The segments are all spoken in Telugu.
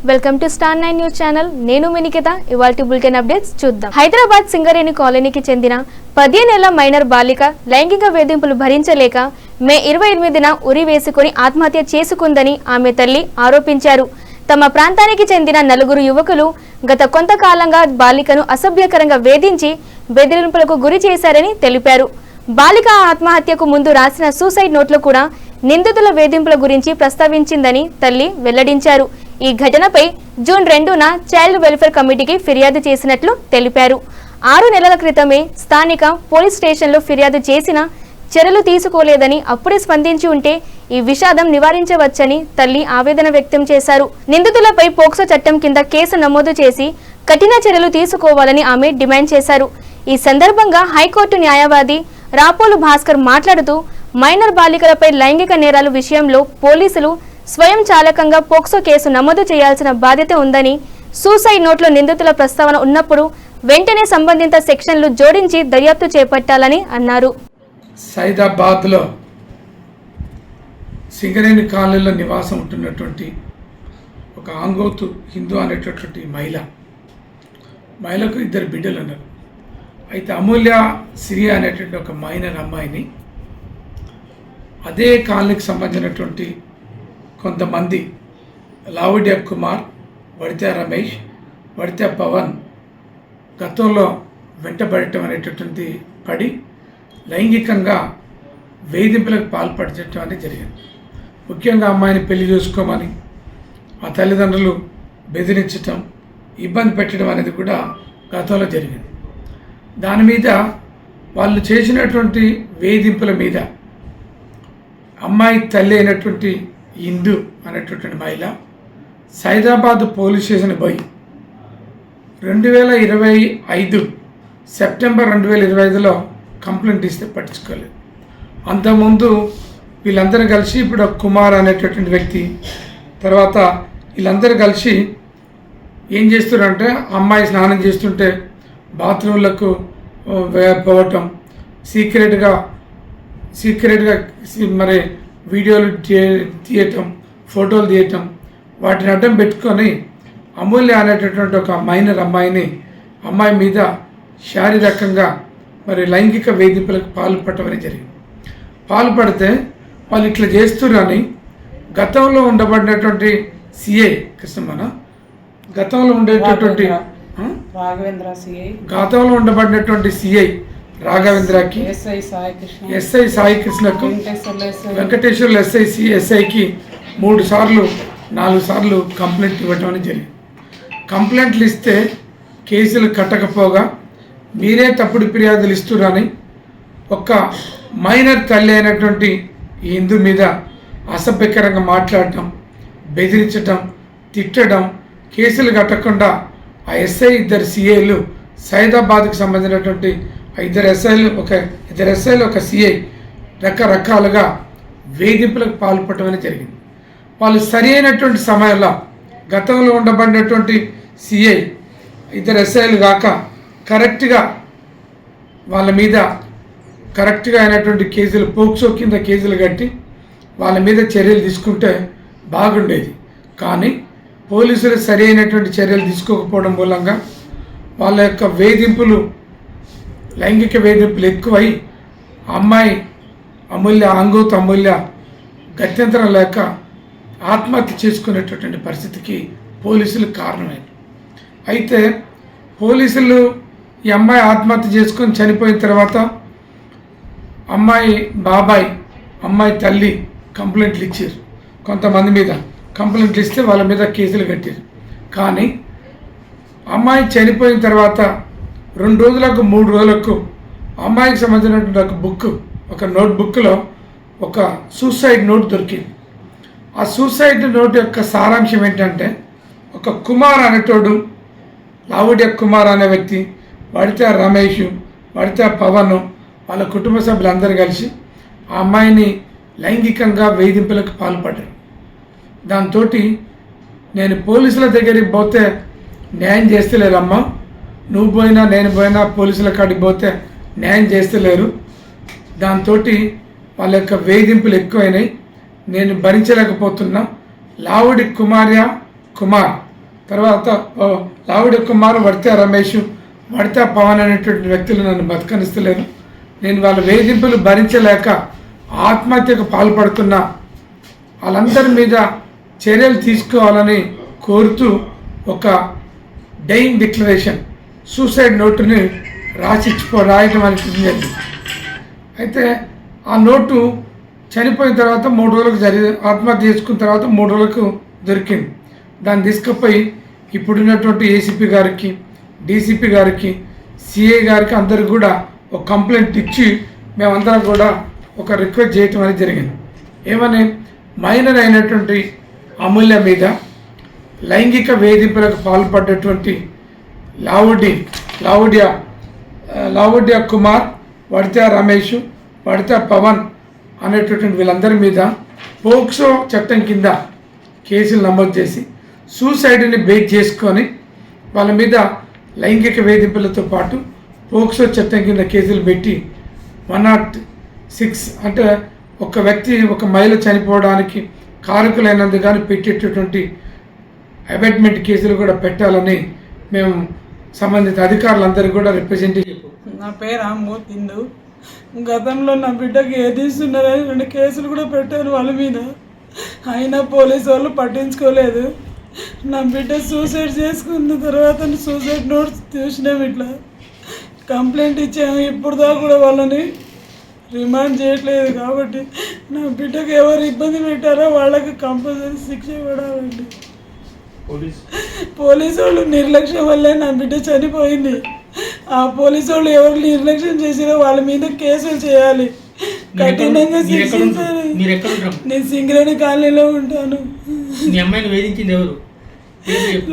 Welcome to star 9 news channel. నేను మినికిత. ఇవాల్టి బులెటిన్ అప్డేట్స్ చూద్దాం. హైదరాబాద్ సింగరేణి కాలనీకి చెందిన 15 ఏళ్ల మైనర్ బాలిక లైంగిక వేధింపులు భరించలేక మే 28న ఉరి వేసుకుని ఆత్మహత్య చేసుకుందని ఆమె తల్లి ఆరోపించారు. తమ ప్రాంతానికి చెందిన 4 యువకులు గత కొంతకాలంగా బాలికను అసభ్యకరంగా వేధించి బెదిరింపులకు గురి చేశారని తెలిపారు. బాలిక ఆత్మహత్యకు ముందు రాసిన సూసైడ్ నోట్లో కూడా నిందితుల వేధింపుల గురించి ప్రస్తావించిందని తల్లి వెల్లడించారు. ఈ ఘటనపై జూన్ 2న చైల్డ్ వెల్ఫేర్ కమిటీకి ఫిర్యాదు చేసినట్లు తెలిపారు. 6 నెలల క్రితమే స్థానిక పోలీస్ స్టేషన్లో ఫిర్యాదు చేసినా చర్యలు తీసుకోలేదని, అప్పుడే స్పందించి ఉంటే ఈ విషాదం నివారించవచ్చని తల్లి ఆవేదన వ్యక్తం చేశారు. నిందితులపై పోక్సో చట్టం కింద కేసు నమోదు చేసి కఠిన చర్యలు తీసుకోవాలని ఆమె డిమాండ్ చేశారు. ఈ సందర్భంగా హైకోర్టు న్యాయవాది రాపోలు భాస్కర్ మాట్లాడుతూ, మైనర్ బాలికలపై లైంగిక నేరాల విషయంలో పోలీసులు స్వయం చాలకంగా పోక్సో కేసు నమోదు చేయాల్సిన బాధ్యత ఉందని, సూసైడ్ నోట్లో నిందితుల ప్రస్తావన ఉన్నప్పుడు వెంటనే సంబంధిత సెక్షన్లు జోడించి దర్యాప్తు చేపట్టాలని అన్నారు. సైదాబాద్లో సింగరేణి కాలనీలో నివాసం ఉంటున్నటువంటి ఒక ఆంగోతు హిందూ అనేటటువంటి మహిళకు 2 బిడ్డలు ఉన్నారు. అయితే అమూల్య సిరియా అనేటువంటి ఒక మైనర్ అమ్మాయిని అదే కాలనీకి సంబంధించినటువంటి కొంతమంది లావుడ్య కుమార్, వడితే రమేష్, వడితే పవన్ గతంలో వెంటబడటం అనేటటువంటి పడి లైంగికంగా వేధింపులకు పాల్పడటం అనేది జరిగింది. ముఖ్యంగా అమ్మాయిని పెళ్లి చేసుకోమని ఆ తల్లిదండ్రులు బెదిరించటం, ఇబ్బంది పెట్టడం అనేది కూడా గతంలో జరిగింది. దాని మీద వాళ్ళు చేసినటువంటి వేధింపుల మీద అమ్మాయి తల్లి అయినటువంటి హిందూ అనేటటువంటి మహిళ సైదాబాద్ పోలీస్ స్టేషన్ పోయి 2025 సెప్టెంబర్ 2025లో కంప్లైంట్ ఇస్తే పట్టించుకోలేదు. అంతకుముందు వీళ్ళందరూ కలిసి ఇప్పుడు కుమార్ అనేటటువంటి వ్యక్తి తర్వాత వీళ్ళందరూ కలిసి ఏం చేస్తున్నారంటే, అమ్మాయి స్నానం చేస్తుంటే బాత్రూంలకు పోవటం, సీక్రెట్గా మరి వీడియోలు తీయటం, ఫోటోలు తీయటం, వాటిని అడ్డం పెట్టుకొని అమూల్య అనేటటువంటి ఒక మైనర్ అమ్మాయి మీద శారీరకంగా మరి లైంగిక వేధింపులకు పాల్పడటం అనేది జరిగింది. పాల్పడితే వాళ్ళు ఇట్లా చేస్తున్నారని గతంలో ఉండబడినటువంటి సిఐ కృష్ణమన గతంలో ఉండబడినటువంటి సిఐ రాఘవేంద్రకి, ఎస్ఐ సాయి కృష్ణకు, వెంకటేశ్వర్లు ఎస్ఐకి 3 సార్లు 4 సార్లు కంప్లైంట్ ఇవ్వటం అనేది జరిగింది. కంప్లైంట్లు ఇస్తే కేసులు కట్టకపోగా మీరే తప్పుడు ఫిర్యాదులు ఇస్తున్నారని ఒక మైనర్ తల్లి అయినటువంటి హిందూ మీద అసభ్యకరంగా మాట్లాడటం, బెదిరించటం, తిట్టడం, కేసులు కట్టకుండా ఆ ఎస్ఐ 2 సిఐలు సైదాబాద్కు సంబంధించినటువంటి 2 ఎస్ఐలు ఒక సిఐ రకరకాలుగా వేధింపులకు పాల్పడటం అనేది జరిగింది. వాళ్ళు సరి అయినటువంటి సమయంలో గతంలో ఉండబడినటువంటి సిఐ 2 ఎస్ఐలు కాక కరెక్ట్గా వాళ్ళ మీద కరెక్ట్గా అయినటువంటి కేసులు, పోక్సో కింద కేసులు కట్టి వాళ్ళ మీద చర్యలు తీసుకుంటే బాగుండేది. కానీ పోలీసులు సరి అయినటువంటి చర్యలు తీసుకోకపోవడం మూలంగా వాళ్ళ యొక్క లైంగిక వేధింపులు ఎక్కువై అమూల్య గత్యంతరం లేక ఆత్మహత్య చేసుకునేటటువంటి పరిస్థితికి పోలీసులు కారణమైంది. అయితే పోలీసులు ఈ అమ్మాయి ఆత్మహత్య చేసుకొని చనిపోయిన తర్వాత అమ్మాయి బాబాయ్, అమ్మాయి తల్లి కంప్లైంట్లు ఇచ్చారు. కొంతమంది మీద కంప్లైంట్లు ఇస్తే వాళ్ళ మీద కేసులు కట్టారు. కానీ అమ్మాయి చనిపోయిన తర్వాత 2 రోజులకు 3 రోజులకు అమ్మాయికి సంబంధించినటువంటి ఒక నోట్బుక్లో ఒక సూసైడ్ నోట్ దొరికింది. ఆ సూసైడ్ నోట్ యొక్క సారాంశం ఏంటంటే, ఒక కుమార్ అనేటోడు, లావుడ్య కుమార్ అనే వ్యక్తి, వడితే రమేష్, వడితే పవన్, వాళ్ళ కుటుంబ సభ్యులందరూ కలిసి ఆ అమ్మాయిని లైంగికంగా వేధింపులకు పాల్పడ్డారు. దాంతో నేను పోలీసుల దగ్గరికి పోతే న్యాయం చేస్తలేరమ్మా, నువ్వు పోయినా నేను పోయినా పోలీసుల కాడికి పోతే న్యాయం చేస్తలేరు, దాంతో వాళ్ళ యొక్క వేధింపులు ఎక్కువైనాయి, నేను భరించలేకపోతున్నా, లావుడి కుమార్ తర్వాత లావుడి కుమార్, వడితే రమేష్, వడితే పవన్ అనేటువంటి వ్యక్తులు నన్ను బతకనిస్తలేరు. నేను వాళ్ళ వేధింపులు భరించలేక ఆత్మహత్యకు పాల్పడుతున్న వాళ్ళందరి మీద చర్యలు తీసుకోవాలని కోరుతూ ఒక డైయింగ్ డిక్లరేషన్, సూసైడ్ నోటుని రాయటం అనేది జరిగింది. అయితే ఆ నోటు చనిపోయిన తర్వాత 3 రోజులకు ఆత్మహత్య చేసుకున్న తర్వాత 3 రోజులకు దొరికింది. దాన్ని తీసుకుపోయి ఇప్పుడున్నటువంటి ఏసీపీ గారికి, డీసీపీ గారికి, సిఐ గారికి అందరికి కూడా ఒక కంప్లైంట్ ఇచ్చి మేమందరం కూడా ఒక రిక్వెస్ట్ చేయటం అనేది జరిగింది. ఏమని, మైనర్ అయినటువంటి అమూల్య మీద లైంగిక వేధింపులకు పాల్పడ్డటువంటి లావుడ్య కుమార్, వడితే రమేష్, వడితే పవన్ అనేటటువంటి వీళ్ళందరి మీద పోక్సో చట్టం కింద కేసులు నమోదు చేసి సూసైడ్ని బేస్ చేసుకొని వాళ్ళ మీద లైంగిక వేధింపులతో పాటు పోక్సో చట్టం కింద కేసులు పెట్టి 106 అంటే ఒక వ్యక్తి, ఒక మహిళ చనిపోవడానికి కారకులైనందుకు కానీ పెట్టేటటువంటి అబెట్మెంట్ కేసులు కూడా పెట్టాలని మేము సంబంధిత అధికారులందరూ కూడా రిప్రజెంటేటివ్. నా పేరు అమ్మోతిందు. గతంలో నా బిడ్డకి ఏదిస్తున్నారని 2 కేసులు కూడా పెట్టారు వాళ్ళ మీద. అయినా పోలీసు వాళ్ళు పట్టించుకోలేదు. నా బిడ్డ సూసైడ్ చేసుకున్న తర్వాత సూసైడ్ నోట్స్ చూసినాం, ఇట్లా కంప్లైంట్ ఇచ్చాము. ఇప్పుడు దాకా కూడా వాళ్ళని రిమాండ్ చేయట్లేదు. కాబట్టి నా బిడ్డకు ఎవరు ఇబ్బంది పెట్టారో వాళ్ళకి కంపల్సరీ శిక్ష పడాలండి. పోలీసు వాళ్ళు నిర్లక్ష్యం వల్లే నా బిడ్డ చనిపోయింది. ఆ పోలీసు వాళ్ళు ఎవరు నిర్లక్ష్యం చేసారో వాళ్ళ మీద కేసులు చేయాలి, కఠినంగా శిక్షించాలి. నేను సింగరేణి కాలనీలో ఉంటాను.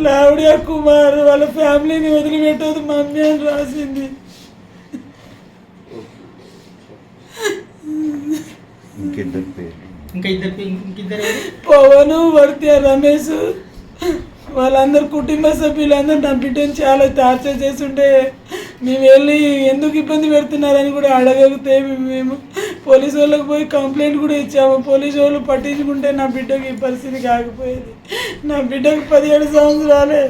లావుడియా కుమార్ వాళ్ళ ఫ్యామిలీని వదిలిపెట్టదు మమ్మీ అని రాసింది. పవన్, వడితే రమేష్ వాళ్ళందరు కుటుంబ సభ్యులందరూ నా బిడ్డను చాలా టార్చర్ చేస్తుంటే మేము వెళ్ళి ఎందుకు ఇబ్బంది పెడుతున్నారని కూడా అడగలిగితే మేము పోలీసు వాళ్ళకి పోయి కంప్లైంట్ కూడా ఇచ్చాము. పోలీసు వాళ్ళు పట్టించుకుంటే నా బిడ్డకి ఈ పరిస్థితి కాకపోయేది. నా బిడ్డకి 17 సంవత్సరాలే.